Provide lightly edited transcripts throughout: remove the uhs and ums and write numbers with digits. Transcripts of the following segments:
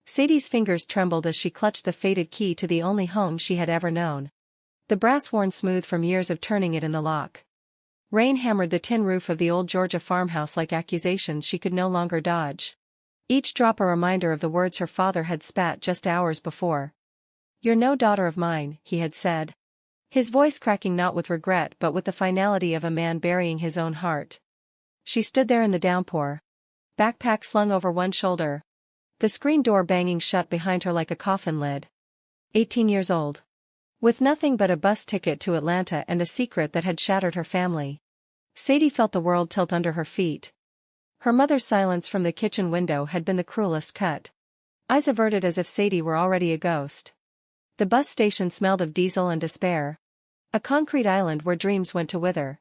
Sadie's fingers trembled as she clutched the fated key to the only home she had ever known. The brass worn smooth from years of turning it in the lock. Rain hammered the tin roof of the old Georgia farmhouse like accusations she could no longer dodge. Each drop a reminder of the words her father had spat just hours before. "You're no daughter of mine," he had said. His voice cracking not with regret but with the finality of a man burying his own heart. She stood there in the downpour. Backpack slung over one shoulder. The screen door banging shut behind her like a coffin lid. 18 years old. With nothing but a bus ticket to Atlanta and a secret that had shattered her family. Sadie felt the world tilt under her feet. Her mother's silence from the kitchen window had been the cruelest cut. Eyes averted as if Sadie were already a ghost. The bus station smelled of diesel and despair. A concrete island where dreams went to wither.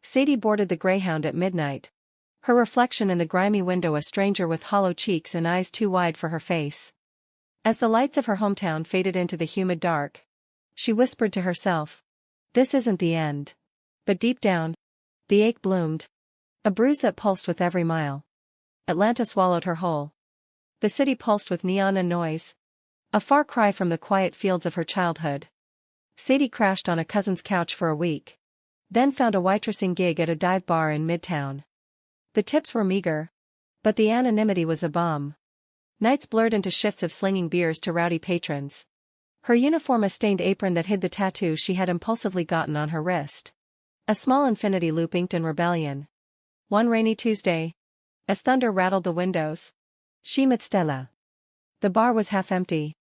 Sadie boarded the Greyhound at midnight. Her reflection in the grimy window, a stranger with hollow cheeks and eyes too wide for her face. As the lights of her hometown faded into the humid dark, she whispered to herself, "This isn't the end." But deep down, the ache bloomed. A bruise that pulsed with every mile. Atlanta swallowed her whole. The city pulsed with neon and noise. A far cry from the quiet fields of her childhood. Sadie crashed on a cousin's couch for a week. Then found a waitressing gig at a dive bar in Midtown. The tips were meager. But the anonymity was a bomb. Nights blurred into shifts of slinging beers to rowdy patrons. Her uniform a stained apron that hid the tattoo she had impulsively gotten on her wrist. A small infinity loop inked in rebellion. One rainy Tuesday, as thunder rattled the windows, she met Stella. The bar was half empty.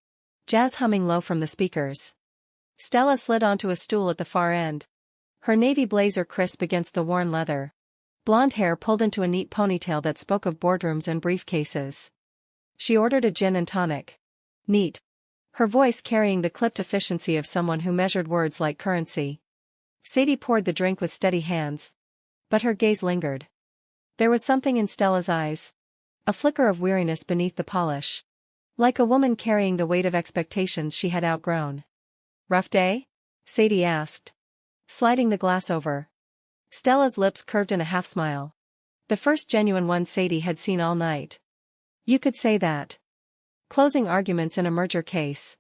Jazz humming low from the speakers. Stella slid onto a stool at the far end. Her navy blazer crisp against the worn leather. Blonde hair pulled into a neat ponytail that spoke of boardrooms and briefcases. She ordered a gin and tonic. Neat. Her voice carrying the clipped efficiency of someone who measured words like currency. Sadie poured the drink with steady hands. But her gaze lingered. There was something in Stella's eyes. A flicker of weariness beneath the polish. Like a woman carrying the weight of expectations she had outgrown. "Rough day?" Sadie asked. Sliding the glass over. Stella's lips curved in a half-smile. The first genuine one Sadie had seen all night. You could say that. Closing arguments in a merger case.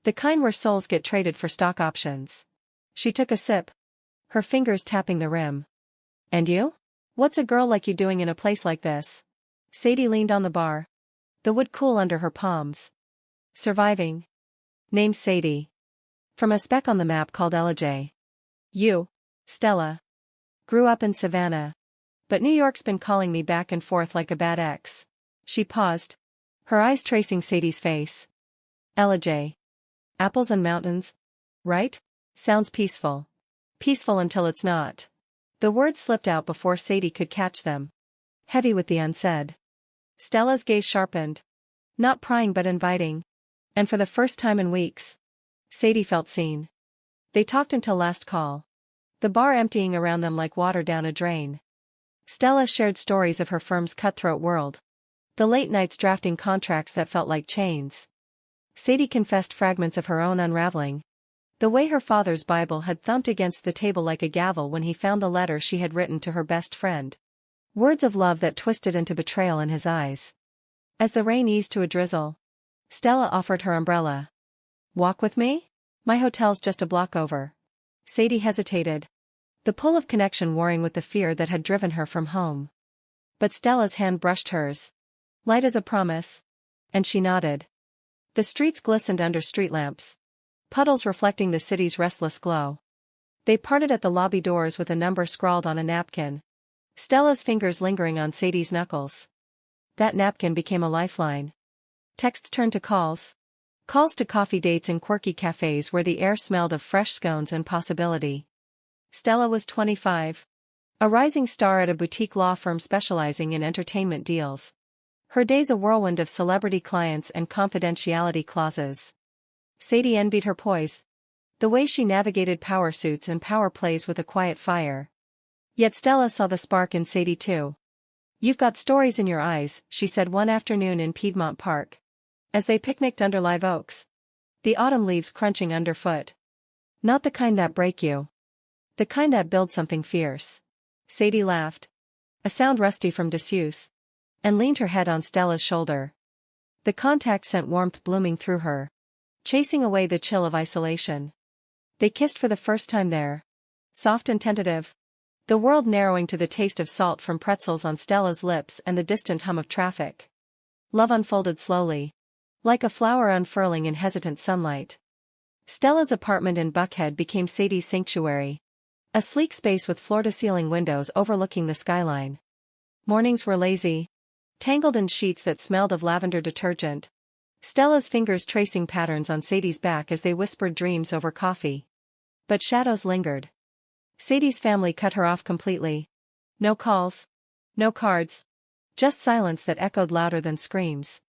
The kind where souls get traded for stock options. She took a sip. Her fingers tapping the rim. "And you? What's a girl like you doing in a place like this?" Sadie leaned on the bar. The wood cool under her palms. "Surviving." Named Sadie. From a speck on the map called LJ. "You, Stella. Grew up in Savannah. But New York's been calling me back and forth like a bad ex." She paused. Her eyes tracing Sadie's face. "LJ. Apples and mountains. Right? Sounds peaceful. Peaceful until it's not." The words slipped out before Sadie could catch them. Heavy with the unsaid. Stella's gaze sharpened. Not prying but inviting. And for the first time in weeks, Sadie felt seen. They talked until last call. The bar emptying around them like water down a drain. Stella shared stories of her firm's cutthroat world. The late nights drafting contracts that felt like chains. Sadie confessed fragments of her own unraveling. The way her father's Bible had thumped against the table like a gavel when he found the letter she had written to her best friend. Words of love that twisted into betrayal in his eyes. As the rain eased to a drizzle, Stella offered her umbrella. "Walk with me? My hotel's just a block over." Sadie hesitated. The pull of connection warring with the fear that had driven her from home. But Stella's hand brushed hers. Light as a promise. And she nodded. The streets glistened under street lamps. Puddles reflecting the city's restless glow. They parted at the lobby doors with a number scrawled on a napkin. Stella's fingers lingering on Sadie's knuckles. That napkin became a lifeline. Texts turned to calls. Calls to coffee dates in quirky cafes where the air smelled of fresh scones and possibility. Stella was 25. A rising star at a boutique law firm specializing in entertainment deals. Her days a whirlwind of celebrity clients and confidentiality clauses. Sadie envied her poise. The way she navigated power suits and power plays with a quiet fire. Yet Stella saw the spark in Sadie too. "You've got stories in your eyes," she said one afternoon in Piedmont Park. As they picnicked under live oaks. The autumn leaves crunching underfoot. "Not the kind that break you. The kind that build something fierce." Sadie laughed. A sound rusty from disuse. And leaned her head on Stella's shoulder. The contact sent warmth blooming through her, chasing away the chill of isolation. They kissed for the first time there. Soft and tentative. The world narrowing to the taste of salt from pretzels on Stella's lips and the distant hum of traffic. Love unfolded slowly, like a flower unfurling in hesitant sunlight. Stella's apartment in Buckhead became Sadie's sanctuary. A sleek space with floor-to-ceiling windows overlooking the skyline. Mornings were lazy, tangled in sheets that smelled of lavender detergent. Stella's fingers tracing patterns on Sadie's back as they whispered dreams over coffee. But shadows lingered. Sadie's family cut her off completely. No calls. No cards. Just silence that echoed louder than screams.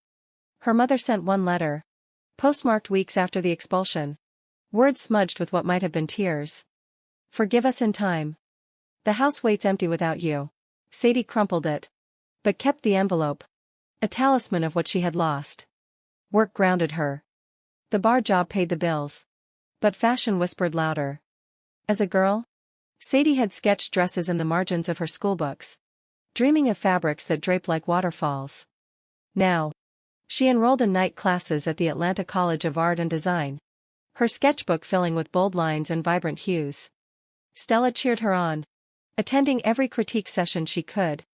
Her mother sent one letter, postmarked weeks after the expulsion. Words smudged with what might have been tears. Forgive us in time. The house waits empty without you. Sadie crumpled it, but kept the envelope, a talisman of what she had lost. Work grounded her. The bar job paid the bills. But fashion whispered louder. As a girl, Sadie had sketched dresses in the margins of her schoolbooks, dreaming of fabrics that draped like waterfalls. Now, she enrolled in night classes at the Atlanta College of Art and Design, her sketchbook filling with bold lines and vibrant hues. Stella cheered her on, attending every critique session she could,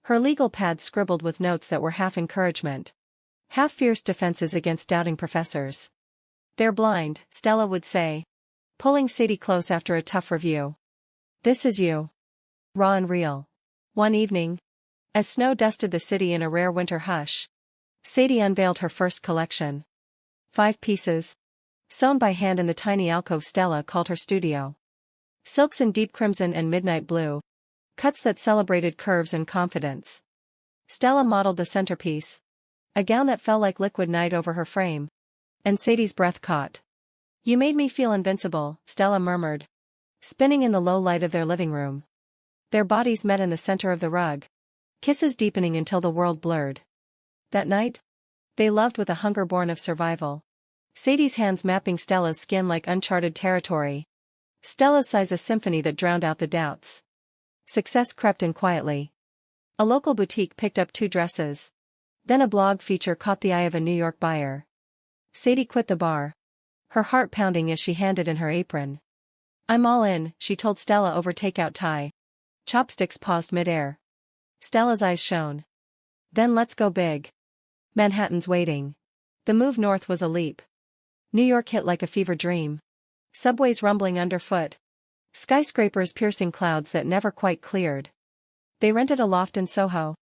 her legal pad scribbled with notes that were half encouragement, half fierce defenses against doubting professors. They're blind, Stella would say, pulling Sadie close after a tough review. This is you. Raw and real. One evening, as snow dusted the city in a rare winter hush, Sadie unveiled her first collection. 5 pieces, sewn by hand in the tiny alcove Stella called her studio. Silks in deep crimson and midnight blue, cuts that celebrated curves and confidence. Stella modeled the centerpiece, a gown that fell like liquid night over her frame, and Sadie's breath caught. You made me feel invincible, Stella murmured, spinning in the low light of their living room. Their bodies met in the center of the rug, kisses deepening until the world blurred. That night, they loved with a hunger born of survival. Sadie's hands mapping Stella's skin like uncharted territory. Stella's sighs a symphony that drowned out the doubts. Success crept in quietly. A local boutique picked up 2 dresses. Then a blog feature caught the eye of a New York buyer. Sadie quit the bar, her heart pounding as she handed in her apron. I'm all in, she told Stella over takeout Thai. Chopsticks paused midair. Stella's eyes shone. Then let's go big. Manhattan's waiting. The move north was a leap. New York hit like a fever dream. Subways rumbling underfoot. Skyscrapers piercing clouds that never quite cleared. They rented a loft in Soho.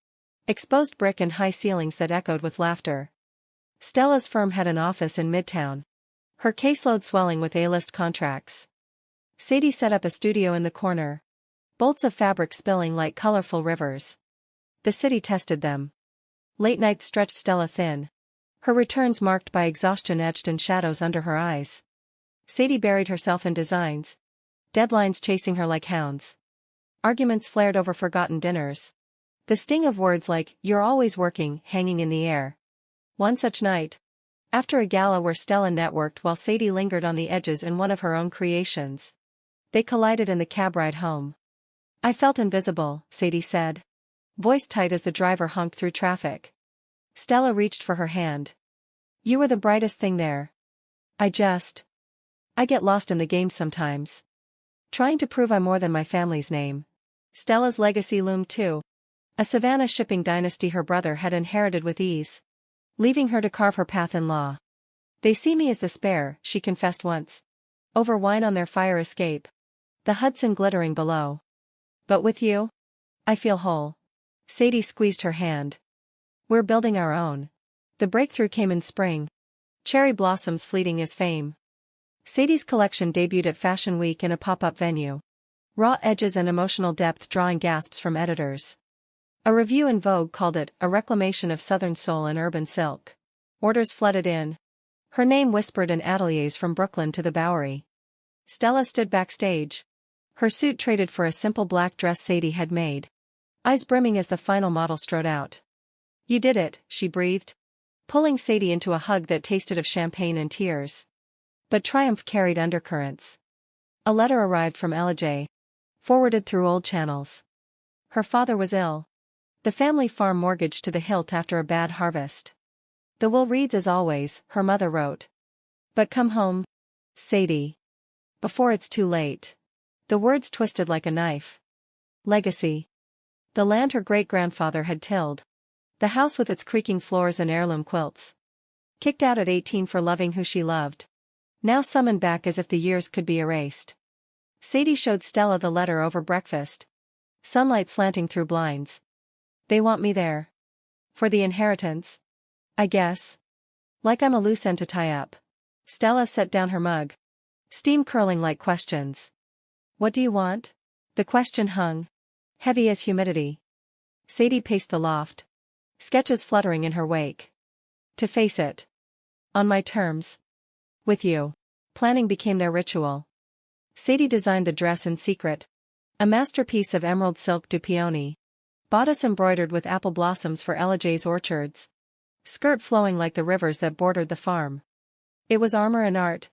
Exposed brick and high ceilings that echoed with laughter. Stella's firm had an office in Midtown, her caseload swelling with A-list contracts. Sadie set up a studio in the corner, bolts of fabric spilling like colorful rivers. The city tested them. Late nights stretched Stella thin, her returns marked by exhaustion etched in shadows under her eyes. Sadie buried herself in designs, deadlines chasing her like hounds. Arguments flared over forgotten dinners. The sting of words like, "you're always working," hanging in the air. One such night, after a gala where Stella networked while Sadie lingered on the edges in one of her own creations, they collided in the cab ride home. I felt invisible, Sadie said, voice tight as the driver honked through traffic. Stella reached for her hand. You were the brightest thing there. I get lost in the game sometimes. Trying to prove I'm more than my family's name. Stella's legacy loomed too. A Savannah shipping dynasty her brother had inherited with ease, leaving her to carve her path in law. They see me as the spare, she confessed once. Over wine on their fire escape. The Hudson glittering below. But with you, I feel whole. Sadie squeezed her hand. We're building our own. The breakthrough came in spring. Cherry blossoms fleeting as fame. Sadie's collection debuted at Fashion Week in a pop-up venue. Raw edges and emotional depth drawing gasps from editors. A review in Vogue called it a reclamation of Southern soul and urban silk. Orders flooded in. Her name whispered in ateliers from Brooklyn to the Bowery. Stella stood backstage, her suit traded for a simple black dress Sadie had made, eyes brimming as the final model strode out. You did it, she breathed, pulling Sadie into a hug that tasted of champagne and tears. But triumph carried undercurrents. A letter arrived from Elijah, forwarded through old channels. Her father was ill. The family farm mortgaged to the hilt after a bad harvest. The will reads as always, her mother wrote. But come home, Sadie. Before it's too late. The words twisted like a knife. Legacy. The land her great-grandfather had tilled. The house with its creaking floors and heirloom quilts. Kicked out at 18 for loving who she loved. Now summoned back as if the years could be erased. Sadie showed Stella the letter over breakfast. Sunlight slanting through blinds. They want me there. For the inheritance? I guess. Like I'm a loose end to tie up. Stella set down her mug. Steam curling like questions. What do you want? The question hung. Heavy as humidity. Sadie paced the loft. Sketches fluttering in her wake. To face it. On my terms. With you. Planning became their ritual. Sadie designed the dress in secret. A masterpiece of emerald silk du peony. Bodice embroidered with apple blossoms for Elijah's orchards. Skirt flowing like the rivers that bordered the farm. It was armor and art.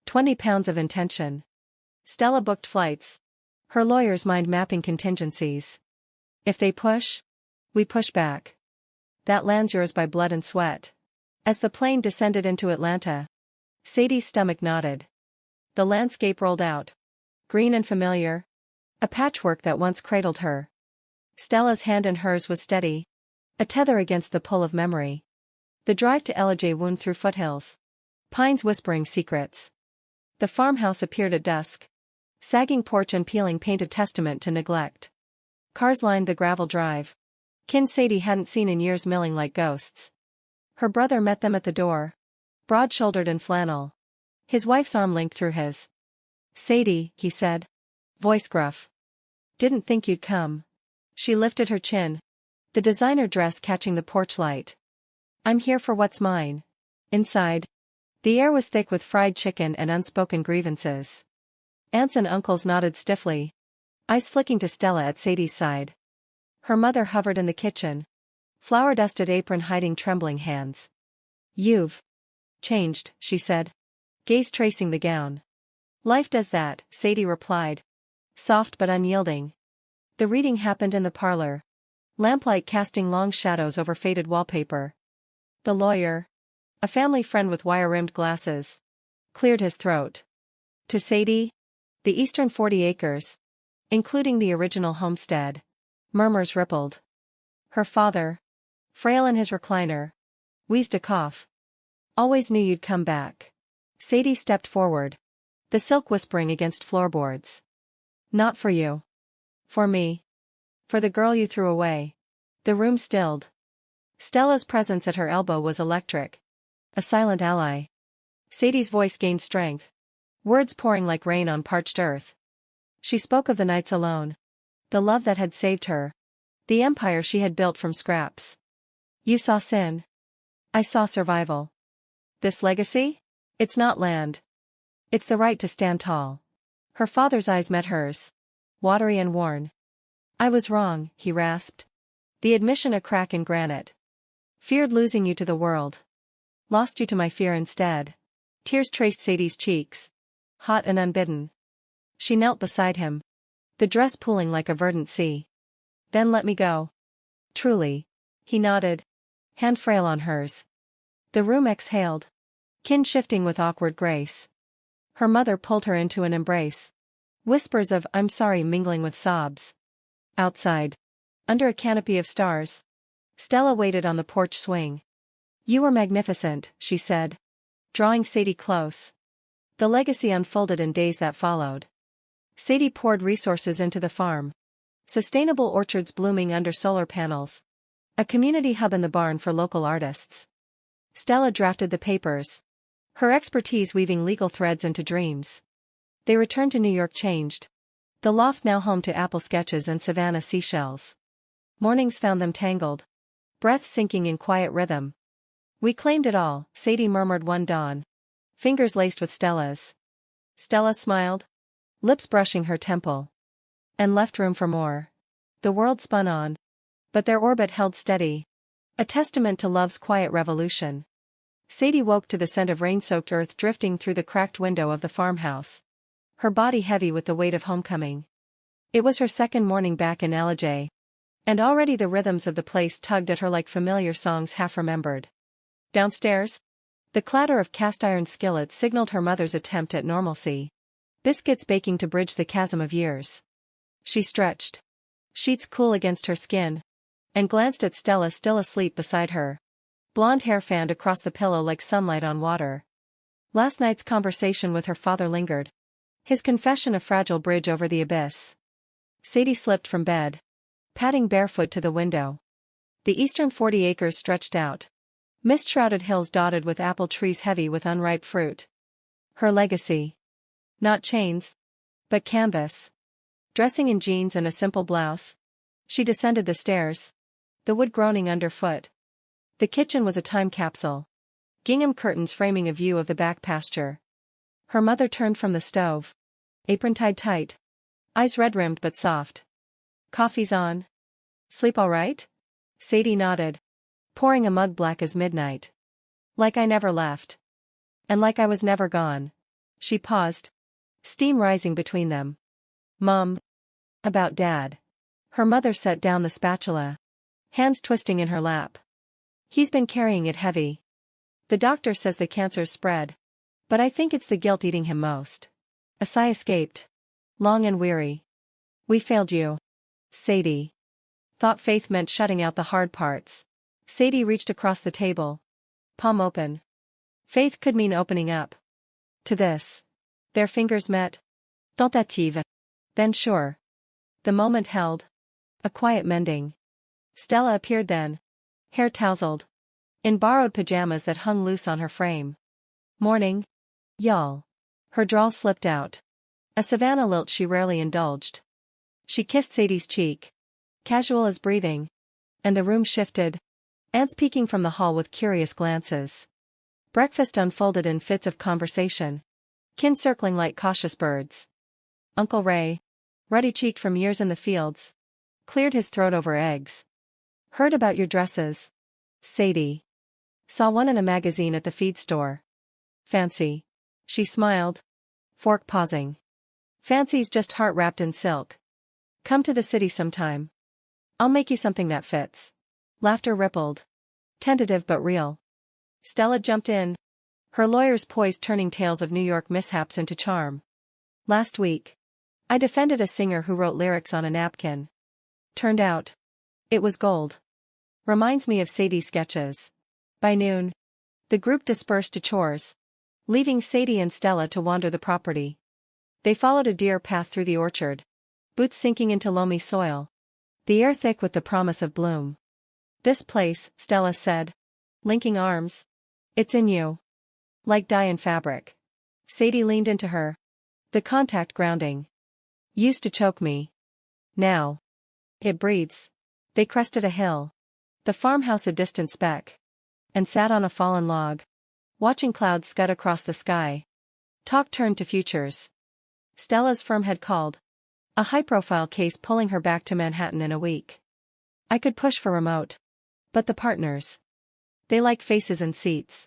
20 pounds of intention. Stella booked flights. Her lawyers mind mapping contingencies. If they push, we push back. That land's yours by blood and sweat. As the plane descended into Atlanta, Sadie's stomach knotted. The landscape rolled out. Green and familiar. A patchwork that once cradled her. Stella's hand in hers was steady. A tether against the pull of memory. The drive to Elijah wound through foothills. Pines whispering secrets. The farmhouse appeared at dusk. Sagging porch and peeling paint a testament to neglect. Cars lined the gravel drive. Kin Sadie hadn't seen in years milling like ghosts. Her brother met them at the door. Broad-shouldered in flannel. His wife's arm linked through his. Sadie, he said. Voice gruff. Didn't think you'd come. She lifted her chin. The designer dress catching the porch light. I'm here for what's mine. Inside. The air was thick with fried chicken and unspoken grievances. Aunts and uncles nodded stiffly. Eyes flicking to Stella at Sadie's side. Her mother hovered in the kitchen. Flour-dusted apron hiding trembling hands. You've changed, she said. Gaze tracing the gown. Life does that, Sadie replied. Soft but unyielding. The reading happened in the parlor. Lamplight casting long shadows over faded wallpaper. The lawyer, a family friend with wire-rimmed glasses, cleared his throat. To Sadie, the eastern 40 acres, including the original homestead. Murmurs rippled. Her father, frail in his recliner, wheezed a cough. Always knew you'd come back. Sadie stepped forward. The silk whispering against floorboards. Not for you. For me. For the girl you threw away. The room stilled. Stella's presence at her elbow was electric. A silent ally. Sadie's voice gained strength. Words pouring like rain on parched earth. She spoke of the nights alone. The love that had saved her. The empire she had built from scraps. You saw sin. I saw survival. This legacy? It's not land. It's the right to stand tall. Her father's eyes met hers. Watery and worn. I was wrong, he rasped. The admission a crack in granite. Feared losing you to the world. Lost you to my fear instead. Tears traced Sadie's cheeks. Hot and unbidden. She knelt beside him. The dress pooling like a verdant sea. Then let me go. Truly. He nodded. Hand frail on hers. The room exhaled. Kin shifting with awkward grace. Her mother pulled her into an embrace. Whispers of I'm sorry mingling with sobs. Outside. Under a canopy of stars. Stella waited on the porch swing. You were magnificent, she said. Drawing Sadie close. The legacy unfolded in days that followed. Sadie poured resources into the farm. Sustainable orchards blooming under solar panels. A community hub in the barn for local artists. Stella drafted the papers. Her expertise weaving legal threads into dreams. They returned to New York changed. The loft now home to apple sketches and Savannah seashells. Mornings found them tangled. Breath sinking in quiet rhythm. We claimed it all, Sadie murmured one dawn. Fingers laced with Stella's. Stella smiled. Lips brushing her temple. And left room for more. The world spun on. But their orbit held steady. A testament to love's quiet revolution. Sadie woke to the scent of rain-soaked earth drifting through the cracked window of the farmhouse. Her body heavy with the weight of homecoming. It was her second morning back in Elijah. And already the rhythms of the place tugged at her like familiar songs half remembered. Downstairs? The clatter of cast-iron skillets signaled her mother's attempt at normalcy. Biscuits baking to bridge the chasm of years. She stretched. Sheets cool against her skin. And glanced at Stella still asleep beside her. Blonde hair fanned across the pillow like sunlight on water. Last night's conversation with her father lingered. His confession a fragile bridge over the abyss. Sadie slipped from bed. Padding barefoot to the window. The eastern 40 acres stretched out. Mist-shrouded hills dotted with apple trees heavy with unripe fruit. Her legacy. Not chains. But canvas. Dressing in jeans and a simple blouse. She descended the stairs. The wood groaning underfoot. The kitchen was a time capsule. Gingham curtains framing a view of the back pasture. Her mother turned from the stove. Apron tied tight. Eyes red-rimmed but soft. Coffee's on. Sleep all right? Sadie nodded. Pouring a mug black as midnight. Like I never left. And like I was never gone. She paused. Steam rising between them. Mom. About Dad. Her mother set down the spatula. Hands twisting in her lap. He's been carrying it heavy. The doctor says the cancer's spread. But I think it's the guilt eating him most. A sigh escaped. Long and weary. We failed you. Sadie. Thought faith meant shutting out the hard parts. Sadie reached across the table. Palm open. Faith could mean opening up. To this. Their fingers met. Tentative. Then sure. The moment held. A quiet mending. Stella appeared then. Hair tousled. In borrowed pajamas that hung loose on her frame. Morning. Y'all. Her drawl slipped out. A Savannah lilt she rarely indulged. She kissed Sadie's cheek. Casual as breathing. And the room shifted. Aunts peeking from the hall with curious glances. Breakfast unfolded in fits of conversation. Kin circling like cautious birds. Uncle Ray, ruddy-cheeked from years in the fields, cleared his throat over eggs. Heard about your dresses. Sadie. Saw one in a magazine at the feed store. Fancy. She smiled. Fork pausing. Fancy's just heart wrapped in silk. Come to the city sometime. I'll make you something that fits. Laughter rippled. Tentative but real. Stella jumped in. Her lawyer's poise turning tales of New York mishaps into charm. Last week. I defended a singer who wrote lyrics on a napkin. Turned out. It was gold. Reminds me of Sadie's sketches. By noon. The group dispersed to chores. Leaving Sadie and Stella to wander the property. They followed a deer path through the orchard. Boots sinking into loamy soil. The air thick with the promise of bloom. This place, Stella said. Linking arms. It's in you. Like dye and fabric. Sadie leaned into her. The contact grounding. Used to choke me. Now. It breathes. They crested a hill. The farmhouse a distant speck. And sat on a fallen log. Watching clouds scud across the sky. Talk turned to futures. Stella's firm had called. A high-profile case pulling her back to Manhattan in a week. I could push for remote. But the partners. They like faces and seats.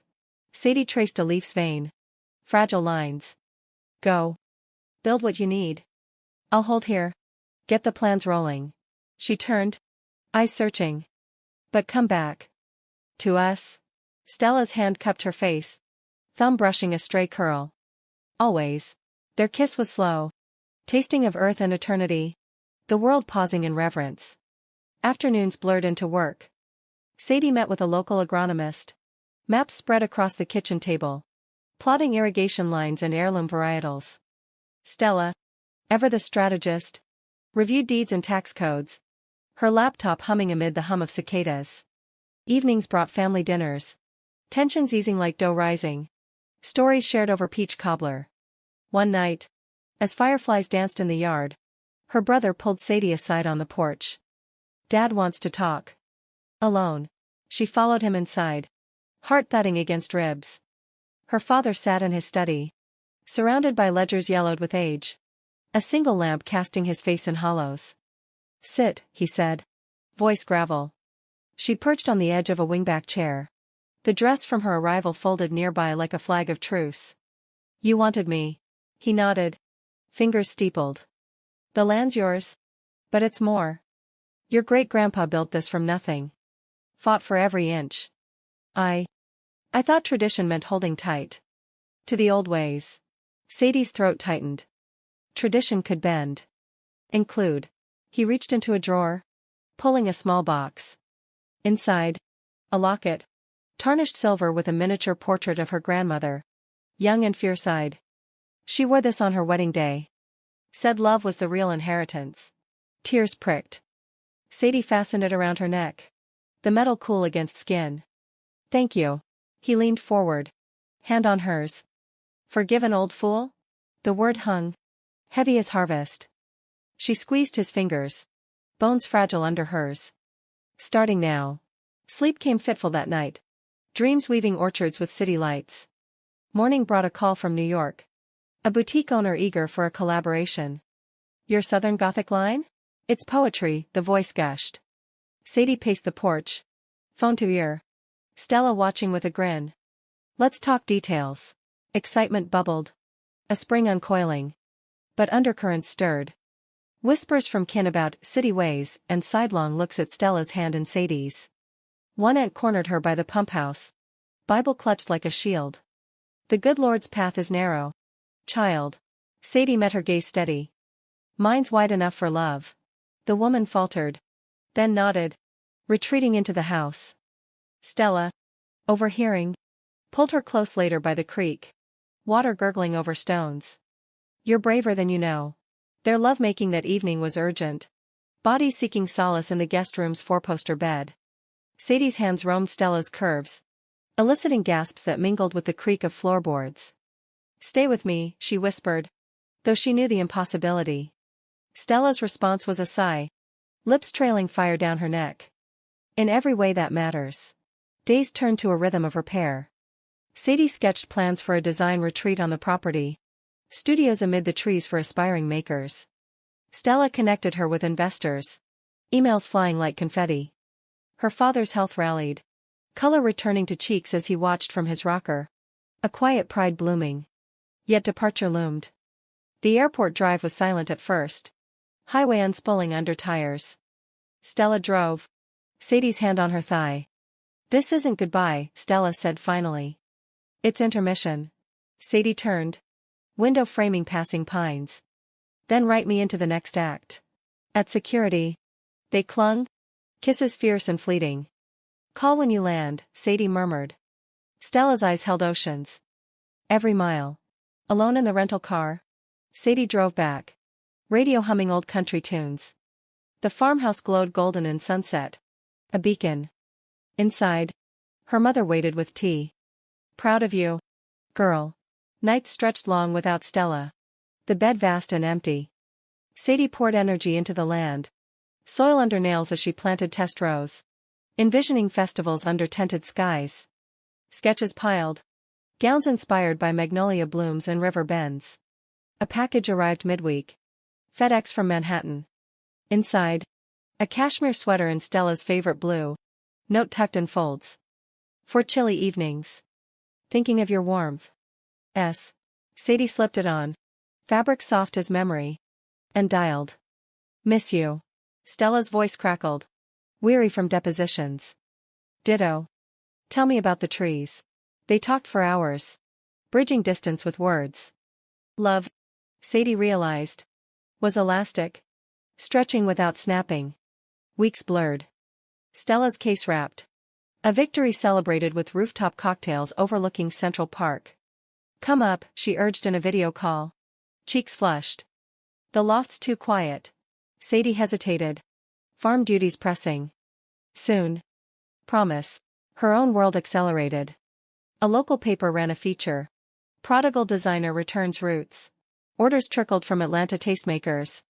Sadie traced a leaf's vein. Fragile lines. Go. Build what you need. I'll hold here. Get the plans rolling. She turned. Eyes searching. But come back. To us. Stella's hand cupped her face. Thumb brushing a stray curl. Always. Their kiss was slow. Tasting of earth and eternity. The world pausing in reverence. Afternoons blurred into work. Sadie met with a local agronomist. Maps spread across the kitchen table. Plotting irrigation lines and heirloom varietals. Stella, ever the strategist, reviewed deeds and tax codes. Her laptop humming amid the hum of cicadas. Evenings brought family dinners. Tensions easing like dough rising. Stories shared over peach cobbler. One night, as fireflies danced in the yard, her brother pulled Sadie aside on the porch. Dad wants to talk. Alone. She followed him inside. Heart thudding against ribs. Her father sat in his study. Surrounded by ledgers yellowed with age. A single lamp casting his face in hollows. Sit, he said. Voice gravel. She perched on the edge of a wingback chair. The dress from her arrival folded nearby like a flag of truce. You wanted me. He nodded. Fingers steepled. The land's yours. But it's more. Your great-grandpa built this from nothing. Fought for every inch. I I thought tradition meant holding tight to the old ways. Sadie's throat tightened. Tradition could bend. Include. He reached into a drawer, pulling a small box. Inside, a locket. Tarnished silver with a miniature portrait of her grandmother. Young and fierce-eyed. She wore this on her wedding day. Said love was the real inheritance. Tears pricked. Sadie fastened it around her neck. The metal cool against skin. Thank you. He leaned forward. Hand on hers. Forgive an old fool? The word hung. Heavy as harvest. She squeezed his fingers. Bones fragile under hers. Starting now. Sleep came fitful that night. Dreams weaving orchards with city lights. Morning brought a call from New York. A boutique owner eager for a collaboration. Your Southern Gothic line? It's poetry, the voice gushed. Sadie paced the porch. Phone to ear. Stella watching with a grin. Let's talk details. Excitement bubbled. A spring uncoiling. But undercurrents stirred. Whispers from kin about city ways and sidelong looks at Stella's hand in Sadie's. One aunt cornered her by the pump house. Bible clutched like a shield. The good Lord's path is narrow. Child. Sadie met her gaze steady. Mine's wide enough for love. The woman faltered. Then nodded. Retreating into the house. Stella, overhearing, pulled her close later by the creek. Water gurgling over stones. You're braver than you know. Their lovemaking that evening was urgent. Bodies seeking solace in the guest room's four-poster bed. Sadie's hands roamed Stella's curves, eliciting gasps that mingled with the creak of floorboards. Stay with me, she whispered, though she knew the impossibility. Stella's response was a sigh, lips trailing fire down her neck. In every way that matters. Days turned to a rhythm of repair. Sadie sketched plans for a design retreat on the property. Studios amid the trees for aspiring makers. Stella connected her with investors. Emails flying like confetti. Her father's health rallied. Color returning to cheeks as he watched from his rocker. A quiet pride blooming. Yet departure loomed. The airport drive was silent at first. Highway unspooling under tires. Stella drove. Sadie's hand on her thigh. This isn't goodbye, Stella said finally. It's intermission. Sadie turned. Window framing passing pines. Then write me into the next act. At security. They clung. Kisses fierce and fleeting. Call when you land, Sadie murmured. Stella's eyes held oceans. Every mile. Alone in the rental car. Sadie drove back. Radio humming old country tunes. The farmhouse glowed golden in sunset. A beacon. Inside. Her mother waited with tea. Proud of you, girl. Nights stretched long without Stella. The bed vast and empty. Sadie poured energy into the land. Soil under nails as she planted test rows. Envisioning festivals under tented skies. Sketches piled. Gowns inspired by magnolia blooms and river bends. A package arrived midweek. FedEx from Manhattan. Inside. A cashmere sweater in Stella's favorite blue. Note tucked in folds. For chilly evenings. Thinking of your warmth. S. Sadie slipped it on. Fabric soft as memory. And dialed. Miss you. Stella's voice crackled. Weary from depositions. Ditto. Tell me about the trees. They talked for hours. Bridging distance with words. Love, Sadie realized, was elastic. Stretching without snapping. Weeks blurred. Stella's case wrapped. A victory celebrated with rooftop cocktails overlooking Central Park. Come up, she urged in a video call. Cheeks flushed. The loft's too quiet. Sadie hesitated. Farm duties pressing. Soon. Promise. Her own world accelerated. A local paper ran a feature. Prodigal designer returns roots. Orders trickled from Atlanta tastemakers.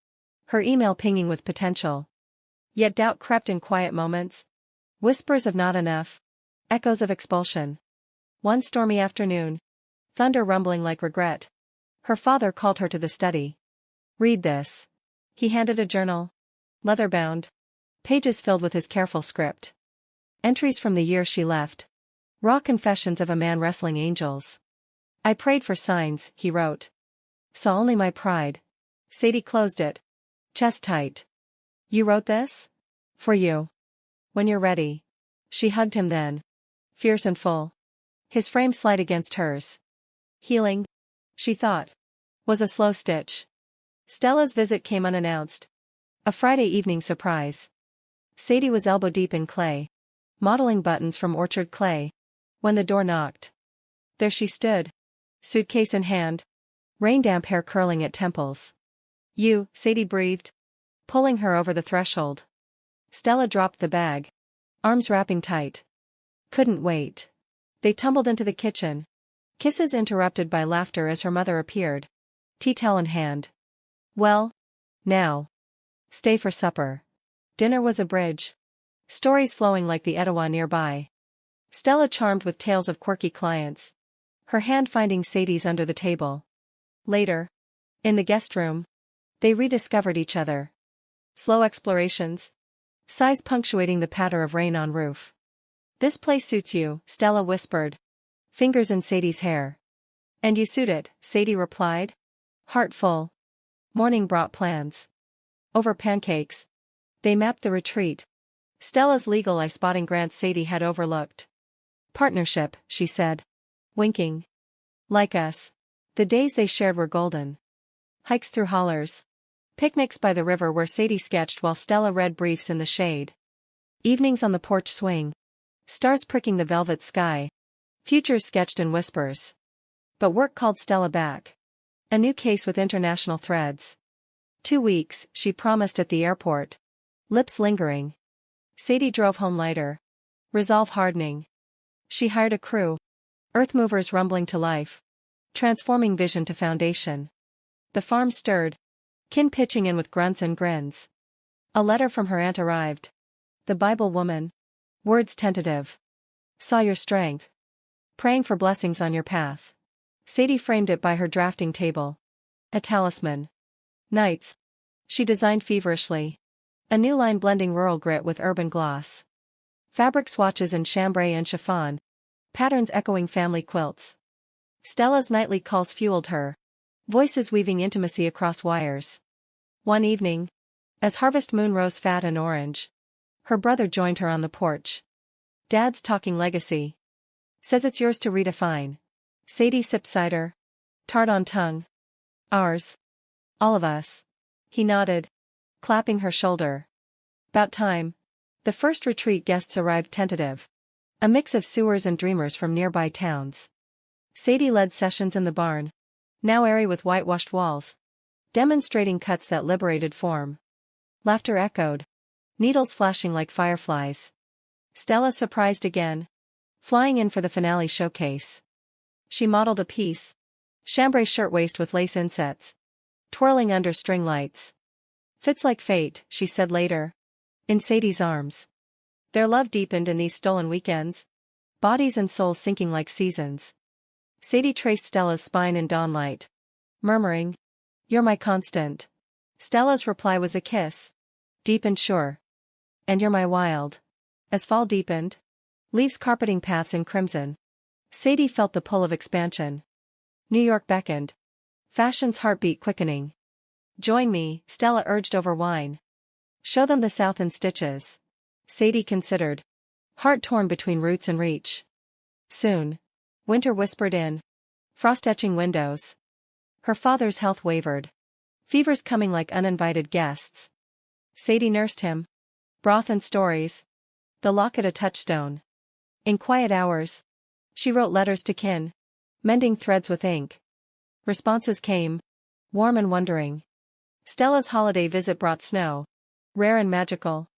Her email pinging with potential. Yet doubt crept in quiet moments. Whispers of not enough. Echoes of expulsion. One stormy afternoon. Thunder rumbling like regret. Her father called her to the study. Read this. He handed a journal. Leather-bound. Pages filled with his careful script. Entries from the year she left. Raw confessions of a man wrestling angels. I prayed for signs, he wrote. Saw only my pride. Sadie closed it. Chest tight. You wrote this? For you. When you're ready. She hugged him then. Fierce and full. His frame slid against hers. Healing, she thought, was a slow stitch. Stella's visit came unannounced. A Friday evening surprise. Sadie was elbow-deep in clay, modeling buttons from orchard clay, when the door knocked. There she stood, suitcase in hand, rain-damp hair curling at temples. "You," Sadie breathed, pulling her over the threshold. Stella dropped the bag, arms wrapping tight. Couldn't wait. They tumbled into the kitchen, kisses interrupted by laughter as her mother appeared, tea towel in hand. "Well, now. Stay for supper." Dinner was a bridge. Stories flowing like the Etowah nearby. Stella charmed with tales of quirky clients, her hand finding Sadie's under the table. Later, in the guest room, they rediscovered each other. Slow explorations, sighs punctuating the patter of rain on roof. "This place suits you," Stella whispered, fingers in Sadie's hair. "And you suit it," Sadie replied, heart full. Morning brought plans. Over pancakes, they mapped the retreat, Stella's legal eye spotting grants Sadie had overlooked. "Partnership," she said, winking. "Like us." The days they shared were golden. Hikes through hollers. Picnics by the river where Sadie sketched while Stella read briefs in the shade. Evenings on the porch swing. Stars pricking the velvet sky. Futures sketched in whispers. But work called Stella back. A new case with international threads. 2 weeks, she promised at the airport. Lips lingering. Sadie drove home lighter. Resolve hardening. She hired a crew. Earth movers rumbling to life. Transforming vision to foundation. The farm stirred. Kin pitching in with grunts and grins. A letter from her aunt arrived. The Bible woman. Words tentative. "Saw your strength. Praying for blessings on your path." Sadie framed it by her drafting table. A talisman. Nights. She designed feverishly. A new line blending rural grit with urban gloss. Fabric swatches in chambray and chiffon. Patterns echoing family quilts. Stella's nightly calls fueled her. Voices weaving intimacy across wires. One evening, as harvest moon rose fat and orange, her brother joined her on the porch. "Dad's talking legacy. Says it's yours to redefine." Sadie sipped cider. Tart on tongue. "Ours. All of us." He nodded, clapping her shoulder. "'Bout time." The first retreat guests arrived tentative. A mix of sewers and dreamers from nearby towns. Sadie led sessions in the barn, now airy with whitewashed walls, demonstrating cuts that liberated form. Laughter echoed, needles flashing like fireflies. Stella surprised again, flying in for the finale showcase. She modeled a piece, chambray shirtwaist with lace insets, twirling under string lights. "Fits like fate," she said later, in Sadie's arms. Their love deepened in these stolen weekends, bodies and souls syncing like seasons. Sadie traced Stella's spine in dawnlight, murmuring, "You're my constant." Stella's reply was a kiss, deep and sure. "And you're my wild." As fall deepened, leaves carpeting paths in crimson, Sadie felt the pull of expansion. New York beckoned, fashion's heartbeat quickening. "Join me," Stella urged over wine. "Show them the South in stitches." Sadie considered, heart torn between roots and reach. Soon. Winter whispered in. Frost-etching windows. Her father's health wavered. Fevers coming like uninvited guests. Sadie nursed him. Broth and stories. The locket a touchstone. In quiet hours, she wrote letters to kin, mending threads with ink. Responses came, warm and wondering. Stella's holiday visit brought snow, rare and magical,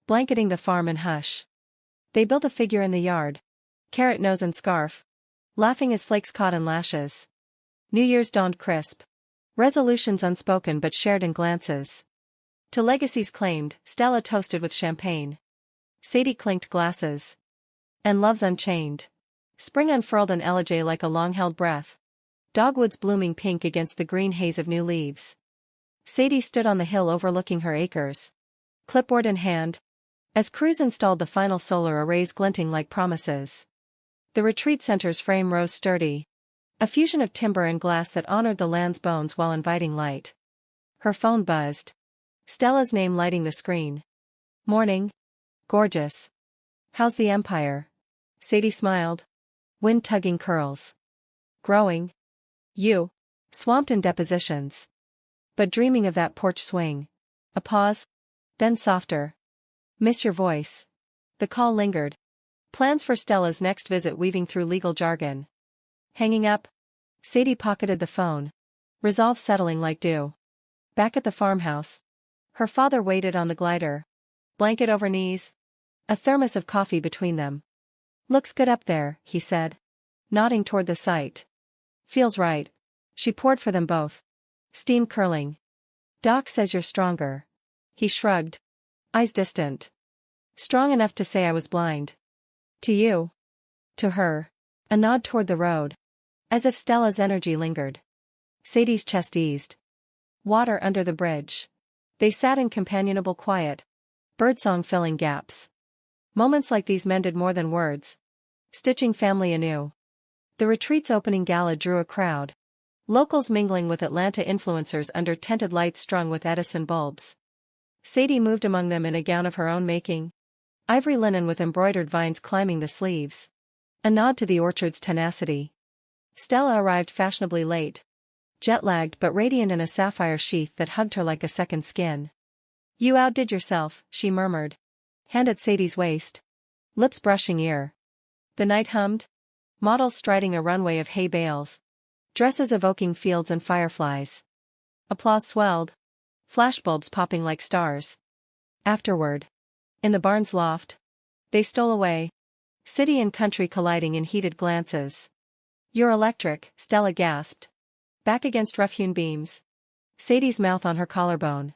blanketing the farm in hush. They built a figure in the yard, carrot nose and scarf, laughing as flakes caught in lashes. New Year's dawned crisp. Resolutions unspoken but shared in glances. To legacies claimed, Stella toasted with champagne. Sadie clinked glasses. And love's unchained. Spring unfurled an elegy like a long-held breath. Dogwoods blooming pink against the green haze of new leaves. Sadie stood on the hill overlooking her acres, clipboard in hand, as crews installed the final solar arrays glinting like promises. The retreat center's frame rose sturdy, a fusion of timber and glass that honored the land's bones while inviting light. Her phone buzzed. Stella's name lighting the screen. "Morning. Gorgeous. How's the Empire?" Sadie smiled. Wind-tugging curls. Growing. You. Swamped in depositions. But dreaming of that porch swing. A pause. Then softer. Miss your voice. The call lingered. Plans for Stella's next visit weaving through legal jargon. Hanging up. Sadie pocketed the phone. Resolve settling like dew. Back at the farmhouse. Her father waited on the glider. Blanket over knees. A thermos of coffee between them. Looks good up there, he said. Nodding toward the site. Feels right. She poured for them both. Steam curling. Doc says you're stronger. He shrugged. Eyes distant. Strong enough to say I was blind. To you. To her. A nod toward the road. As if Stella's energy lingered. Sadie's chest eased. Water under the bridge. They sat in companionable quiet. Birdsong filling gaps. Moments like these mended more than words. Stitching family anew. The retreat's opening gala drew a crowd. Locals mingling with Atlanta influencers under tinted lights strung with Edison bulbs. Sadie moved among them in a gown of her own making. Ivory linen with embroidered vines climbing the sleeves. A nod to the orchard's tenacity. Stella arrived fashionably late. Jet-lagged but radiant in a sapphire sheath that hugged her like a second skin. You outdid yourself, she murmured. Hand at Sadie's waist. Lips brushing ear. The night hummed. Models striding a runway of hay bales. Dresses evoking fields and fireflies. Applause swelled. Flashbulbs popping like stars. Afterward. In the barn's loft. They stole away. City and country colliding in heated glances. You're electric, Stella gasped. Back against rough-hewn beams. Sadie's mouth on her collarbone.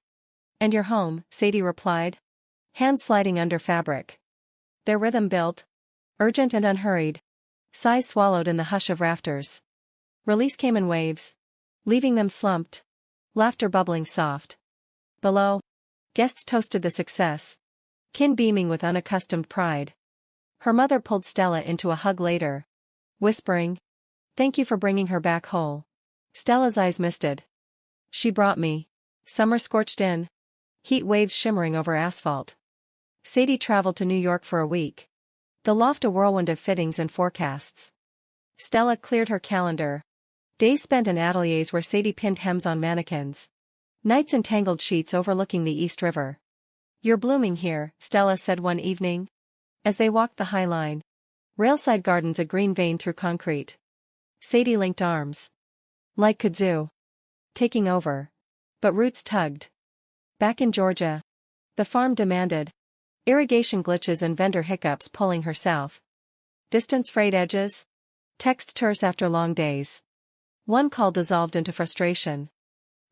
And you're home, Sadie replied. Hands sliding under fabric. Their rhythm built. Urgent and unhurried. Sighs swallowed in the hush of rafters. Release came in waves. Leaving them slumped. Laughter bubbling soft. Below. Guests toasted the success. Kin beaming with unaccustomed pride. Her mother pulled Stella into a hug later. Whispering. Thank you for bringing her back whole. Stella's eyes misted. She brought me. Summer scorched in. Heat waves shimmering over asphalt. Sadie traveled to New York for a week. The loft a whirlwind of fittings and forecasts. Stella cleared her calendar. Days spent in ateliers where Sadie pinned hems on mannequins. Nights in tangled sheets overlooking the East River. You're blooming here, Stella said one evening. As they walked the High Line. Railside gardens a green vein through concrete. Sadie linked arms. Like kudzu. Taking over. But roots tugged. Back in Georgia. The farm demanded. Irrigation glitches and vendor hiccups pulling her south. Distance frayed edges. Texts terse after long days. One call dissolved into frustration.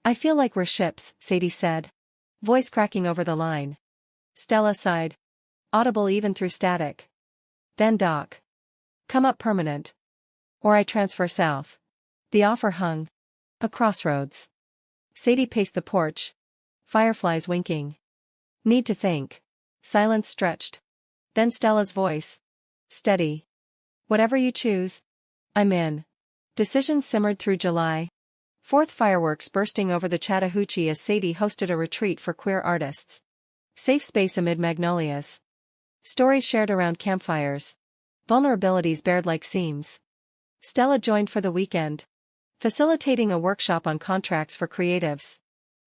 I feel like we're ships, Sadie said. Voice cracking over the line. Stella sighed. Audible even through static. Then Doc. Come up permanent. Or I transfer south. The offer hung. A crossroads. Sadie paced the porch. Fireflies winking. Need to think. Silence stretched. Then Stella's voice. Steady. Whatever you choose. I'm in. Decisions simmered through July. 4th fireworks bursting over the Chattahoochee as Sadie hosted a retreat for queer artists. Safe space amid magnolias. Stories shared around campfires. Vulnerabilities bared like seams. Stella joined for the weekend. Facilitating a workshop on contracts for creatives.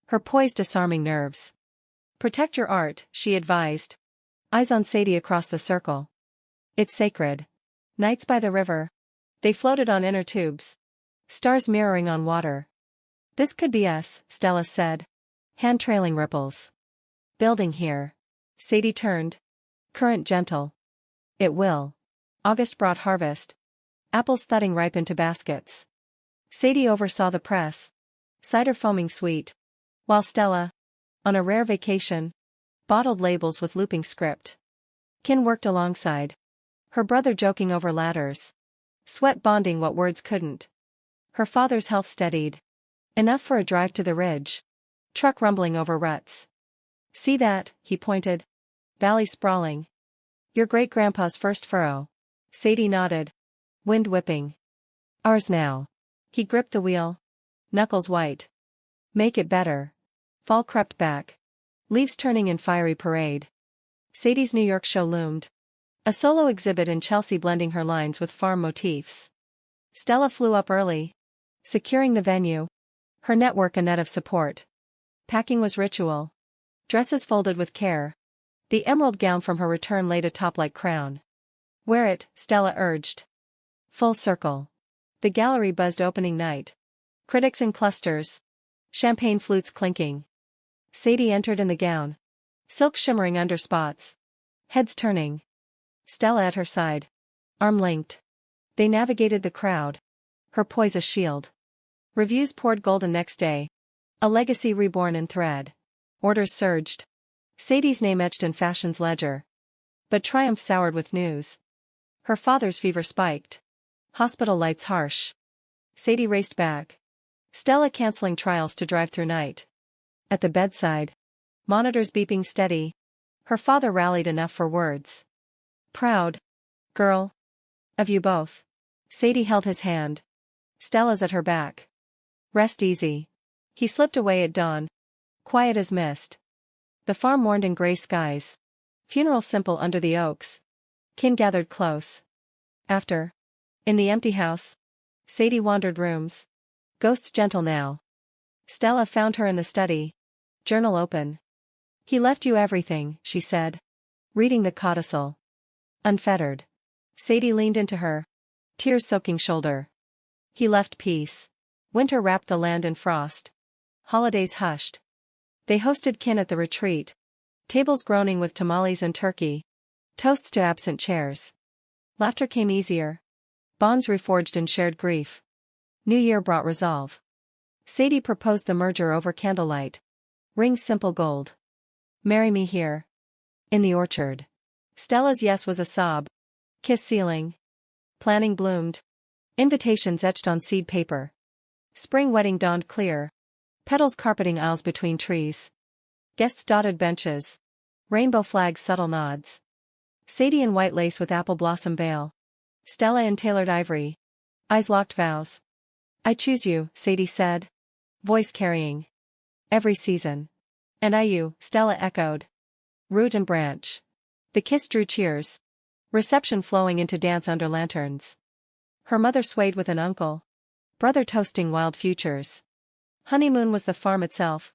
Her poise disarming nerves. Protect your art, she advised. Eyes on Sadie across the circle. It's sacred. Nights by the river. They floated on inner tubes. Stars mirroring on water. This could be us, Stella said. Hand trailing ripples. Building here. Sadie turned. Current gentle. It will. August brought harvest. Apples thudding ripe into baskets. Sadie oversaw the press. Cider foaming sweet. While Stella, on a rare vacation, bottled labels with looping script. Kin worked alongside. Her brother joking over ladders. Sweat bonding what words couldn't. Her father's health steadied. Enough for a drive to the ridge. Truck rumbling over ruts. See that, he pointed. Valley sprawling. Your great-grandpa's first furrow. Sadie nodded. Wind whipping. Ours now. He gripped the wheel. Knuckles white. Make it better. Fall crept back. Leaves turning in fiery parade. Sadie's New York show loomed. A solo exhibit in Chelsea blending her lines with farm motifs. Stella flew up early, securing the venue. Her network a net of support. Packing was ritual. Dresses folded with care. The emerald gown from her return laid atop like crown. Wear it, Stella urged. Full circle. The gallery buzzed opening night. Critics in clusters. Champagne flutes clinking. Sadie entered in the gown. Silk shimmering under spots. Heads turning. Stella at her side. Arm linked. They navigated the crowd. Her poise a shield. Reviews poured golden next day. A legacy reborn in thread. Orders surged. Sadie's name etched in fashion's ledger. But triumph soured with news. Her father's fever spiked. Hospital lights harsh. Sadie raced back. Stella canceling trials to drive through night. At the bedside. Monitors beeping steady. Her father rallied enough for words. Proud. Girl. Of you both. Sadie held his hand. Stella's at her back. Rest easy. He slipped away at dawn. Quiet as mist. The farm mourned in gray skies. Funeral simple under the oaks. Kin gathered close. After. In the empty house. Sadie wandered rooms. Ghosts gentle now. Stella found her in the study. Journal open. He left you everything, she said. Reading the codicil. Unfettered. Sadie leaned into her. Tears soaking shoulder. He left peace. Winter wrapped the land in frost. Holidays hushed. They hosted kin at the retreat. Tables groaning with tamales and turkey. Toasts to absent chairs. Laughter came easier. Bonds reforged in shared grief. New Year brought resolve. Sadie proposed the merger over candlelight. Rings simple gold. Marry me here. In the orchard. Stella's yes was a sob. Kiss ceiling. Planning bloomed. Invitations etched on seed paper. Spring wedding dawned clear. Petals carpeting aisles between trees. Guests dotted benches. Rainbow flags subtle nods. Sadie in white lace with apple blossom veil. Stella in tailored ivory. Eyes locked vows. I choose you, Sadie said. Voice carrying. Every season. And I you, Stella echoed. Root and branch. The kiss drew cheers. Reception flowing into dance under lanterns. Her mother swayed with an uncle. Brother toasting wild futures. Honeymoon was the farm itself.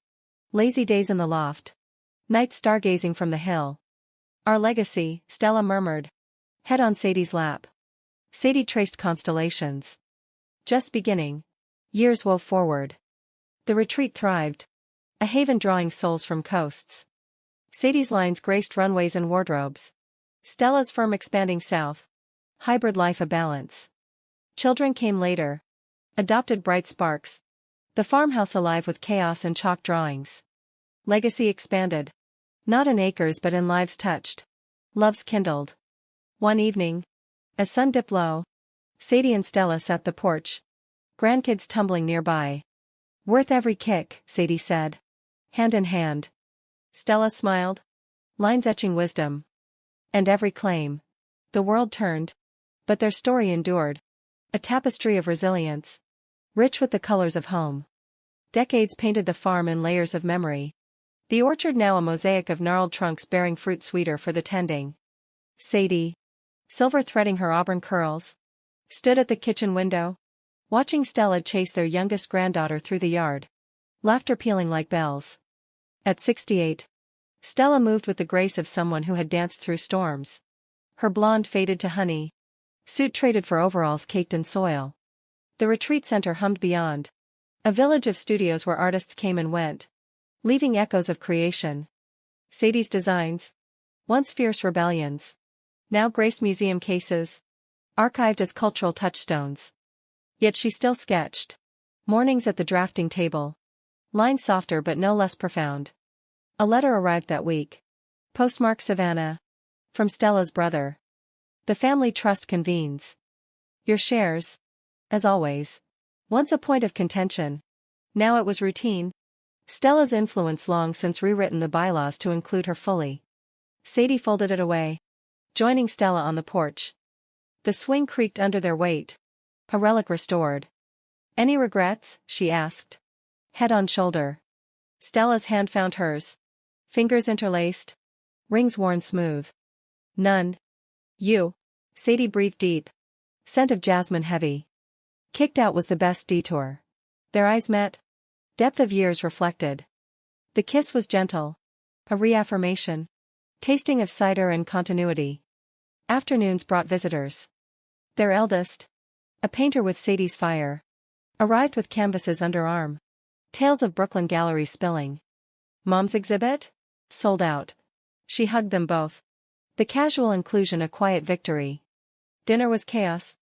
Lazy days in the loft. Nights stargazing from the hill. Our legacy, Stella murmured. Head on Sadie's lap. Sadie traced constellations. Just beginning. Years wove forward. The retreat thrived. A haven drawing souls from coasts. Sadie's lines graced runways and wardrobes. Stella's firm expanding south. Hybrid life a balance. Children came later. Adopted bright sparks. The farmhouse alive with chaos and chalk drawings. Legacy expanded. Not in acres but in lives touched. Loves kindled. One evening. As sun dipped low. Sadie and Stella sat the porch. Grandkids tumbling nearby. Worth every kick, Sadie said. Hand in hand. Stella smiled. Lines etching wisdom. And every claim. The world turned. But their story endured. A tapestry of resilience. Rich with the colors of home. Decades painted the farm in layers of memory. The orchard now a mosaic of gnarled trunks bearing fruit sweeter for the tending. Sadie. Silver threading her auburn curls. Stood at the kitchen window. Watching Stella chase their youngest granddaughter through the yard. Laughter pealing like bells. At 68. Stella moved with the grace of someone who had danced through storms. Her blonde faded to honey. Suit traded for overalls caked in soil. The retreat center hummed beyond. A village of studios where artists came and went. Leaving echoes of creation. Sadie's designs. Once fierce rebellions. Now graced museum cases. Archived as cultural touchstones. Yet she still sketched. Mornings at the drafting table. Lines softer but no less profound. A letter arrived that week. Postmark Savannah. From Stella's brother. The family trust convenes. Your shares. As always. Once a point of contention. Now it was routine. Stella's influence long since rewritten the bylaws to include her fully. Sadie folded it away. Joining Stella on the porch. The swing creaked under their weight. A relic restored. Any regrets? She asked. Head on shoulder. Stella's hand found hers. Fingers interlaced. Rings worn smooth. None. You. Sadie breathed deep. Scent of jasmine heavy. Kicked out was the best detour. Their eyes met. Depth of years reflected. The kiss was gentle. A reaffirmation. Tasting of cider and continuity. Afternoons brought visitors. Their eldest, a painter with Sadie's fire, arrived with canvases under arm. Tales of Brooklyn galleries spilling. Mom's exhibit? Sold out. She hugged them both. The casual inclusion a quiet victory. Dinner was chaos.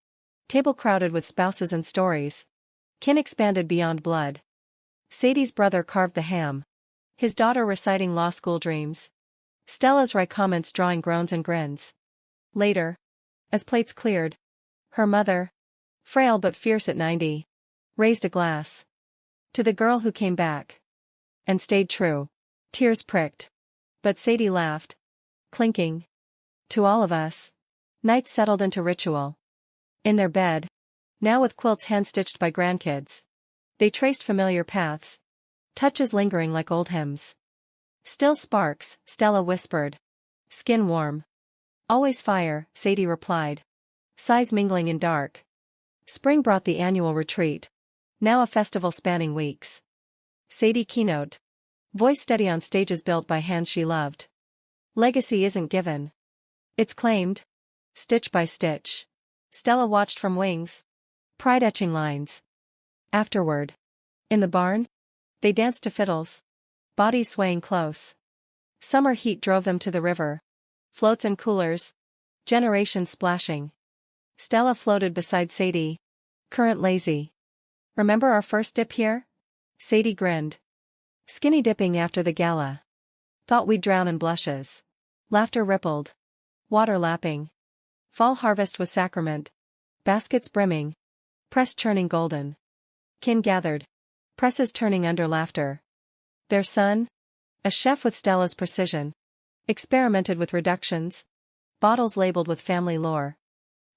Table crowded with spouses and stories. Kin expanded beyond blood. Sadie's brother carved the ham. His daughter reciting law school dreams. Stella's wry comments drawing groans and grins. Later, as plates cleared, her mother, frail but fierce at 90, raised a glass. To the girl who came back. And stayed true. Tears pricked. But Sadie laughed. Clinking. To all of us. Nights settled into ritual. In their bed, now with quilts hand-stitched by grandkids, they traced familiar paths. Touches lingering like old hymns. Still sparks, Stella whispered. Skin warm. Always fire, Sadie replied. Sighs mingling in dark. Spring brought the annual retreat. Now a festival spanning weeks. Sadie keynote. Voice steady on stages built by hands she loved. Legacy isn't given. It's claimed. Stitch by stitch. Stella watched from wings. Pride etching lines. Afterward. In the barn? They danced to fiddles. Bodies swaying close. Summer heat drove them to the river. Floats and coolers. Generations splashing. Stella floated beside Sadie. Current lazy. Remember our first dip here? Sadie grinned. Skinny dipping after the gala. Thought we'd drown in blushes. Laughter rippled. Water lapping. Fall harvest was sacrament. Baskets brimming. Press churning golden. Kin gathered. Presses turning under laughter. Their son? A chef with Stella's precision. Experimented with reductions. Bottles labeled with family lore.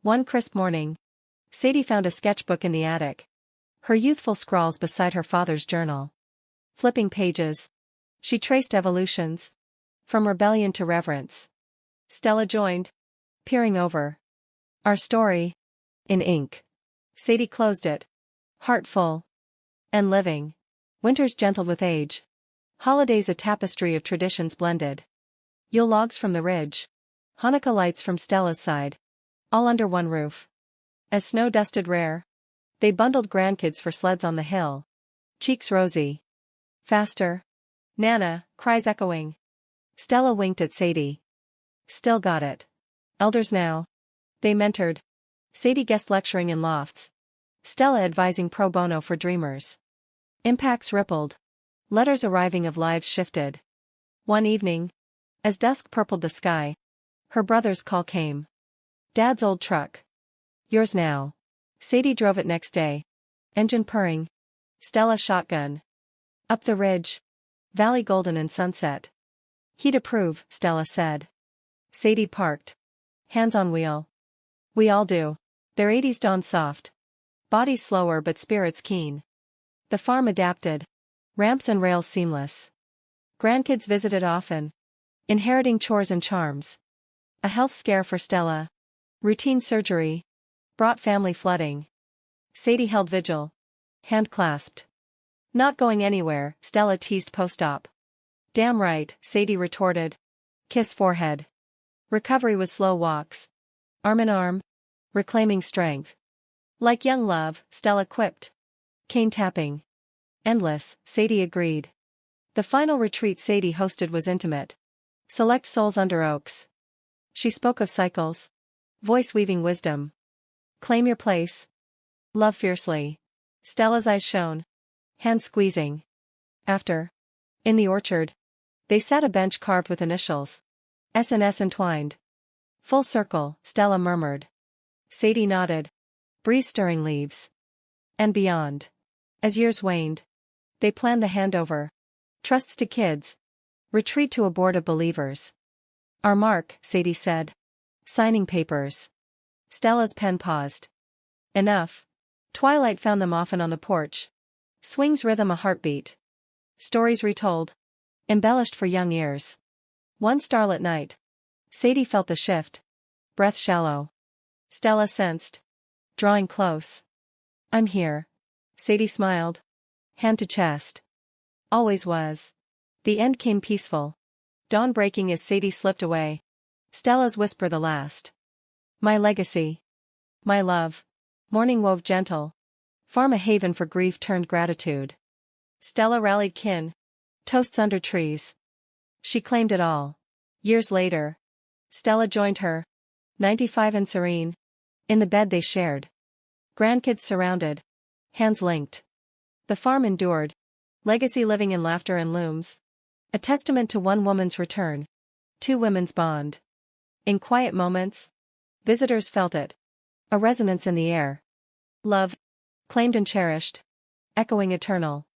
One crisp morning, Sadie found a sketchbook in the attic. Her youthful scrawls beside her father's journal. Flipping pages, she traced evolutions. From rebellion to reverence. Stella joined. Peering over. Our story. In ink. Sadie closed it. Heart full. And living. Winters gentled with age. Holidays a tapestry of traditions blended. Yule logs from the ridge. Hanukkah lights from Stella's side. All under one roof. As snow dusted rare. They bundled grandkids for sleds on the hill. Cheeks rosy. Faster. Nana, cries echoing. Stella winked at Sadie. Still got it. Elders now. They mentored. Sadie guest lecturing in lofts. Stella advising pro bono for dreamers. Impacts rippled. Letters arriving of lives shifted. One evening, as dusk purpled the sky, her brother's call came. Dad's old truck. Yours now. Sadie drove it next day. Engine purring. Stella shotgun. Up the ridge. Valley golden in sunset. He'd approve, Stella said. Sadie parked. Hands on wheel. We all do. Their 80s dawned soft. Bodies slower but spirits keen. The farm adapted. Ramps and rails seamless. Grandkids visited often. Inheriting chores and charms. A health scare for Stella. Routine surgery. Brought family flooding. Sadie held vigil. Hand clasped. Not going anywhere, Stella teased post-op. Damn right, Sadie retorted. Kiss forehead. Recovery was slow walks. Arm in arm. Reclaiming strength. Like young love, Stella quipped. Cane tapping. Endless, Sadie agreed. The final retreat Sadie hosted was intimate. Select souls under oaks. She spoke of cycles. Voice weaving wisdom. Claim your place. Love fiercely. Stella's eyes shone. Hands squeezing. After. In the orchard. They sat a bench carved with initials. S&S entwined. Full circle, Stella murmured. Sadie nodded. Breeze stirring leaves. And beyond. As years waned. They planned the handover. Trusts to kids. Retreat to a board of believers. Our mark, Sadie said. Signing papers. Stella's pen paused. Enough. Twilight found them often on the porch. Swings rhythm a heartbeat. Stories retold. Embellished for young ears. One starlit night. Sadie felt the shift. breath shallow. Stella sensed. Drawing close. I'm here. Sadie smiled. Hand to chest. Always was. The end came peaceful. Dawn breaking as Sadie slipped away. Stella's whisper the last. My legacy. My love. Morning wove gentle. Farm a haven for grief turned gratitude. Stella rallied kin. Toasts under trees. She claimed it all. Years later. Stella joined her. 95 and serene. In the bed they shared. Grandkids surrounded. Hands linked. The farm endured. Legacy living in laughter and looms. A testament to one woman's return. Two women's bond. In quiet moments. Visitors felt it. A resonance in the air. Love. Claimed and cherished. Echoing eternal.